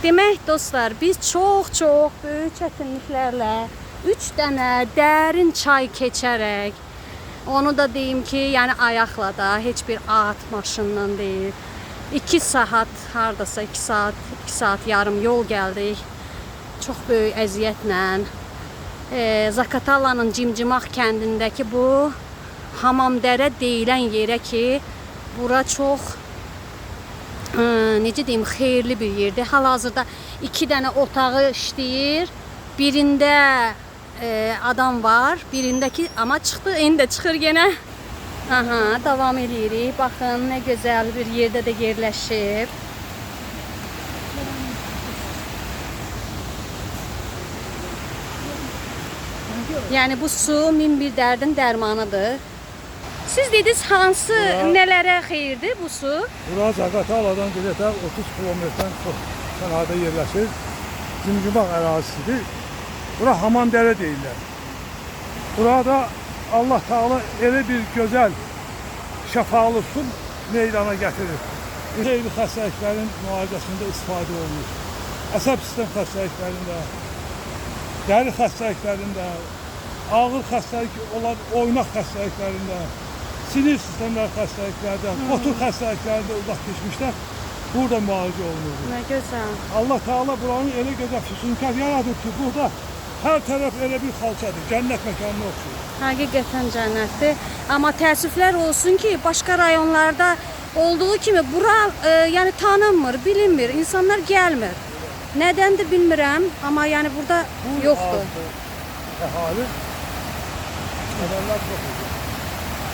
Demək dostlar, biz çox böyük çətinliklərlə 3 dənə dərin çay keçərək, onu da deyim ki, yəni ayaqla da, heç bir at, maşından deyil. 2 saat, hardasa 2 saat yarım yol gəldik. Çox böyük əziyyətlə. Zaqatalanın Cimcimaq kəndindəki bu Hamamdərə deyilən yerə ki, bura çox necə deyim, xeyirli bir yerdir. Hal-hazırda 2 dənə otağı işləyir. Birində adam var, birindəki amma çıxdı, indi də çıxır yenə. Aha, davam edirik. Baxın, nə gözəl bir yerdə də yerləşib. Yəni bu su min bir dərdin dərmanıdır. Siz dediniz hansı, nələrə xeyirdir bu su? Bura Zaqataladan gedətə 30 kilometrdən çox kənarda yerləşir. Cimcimaq ərazisidir. Bura Hamamdərə deyirlər. Burada Allah Teala elə bir gözəl şəfalı su meydana gətirir. Xeyli xəstəliklərin müalicəsində istifadə olunur. Əsəb sistem xəstəliklərində, dəri xəstəliklərində, ağır xəstəlik olan oynaq xəstəliklərində, sinir sistemləri xəstəliklərdə, otur xəstəliklərində uzaq keçmişlər burada müalicə olunur. Nə gözəl. Allah Teala buranın elə gözəl füsunkar yaradıb ki, burada hər tərəf elə bir xalçadır, cənnət məkanına oxşuyur. Həqiqətən cənnətdir. Amma təəssüflər olsun ki, başqa rayonlarda olduğu kimi bura yəni tanınmır, bilinmir, insanlar gəlmir. Nədəndir bilmirəm, amma yəni burada yoxdur. Əhali, adamlar çox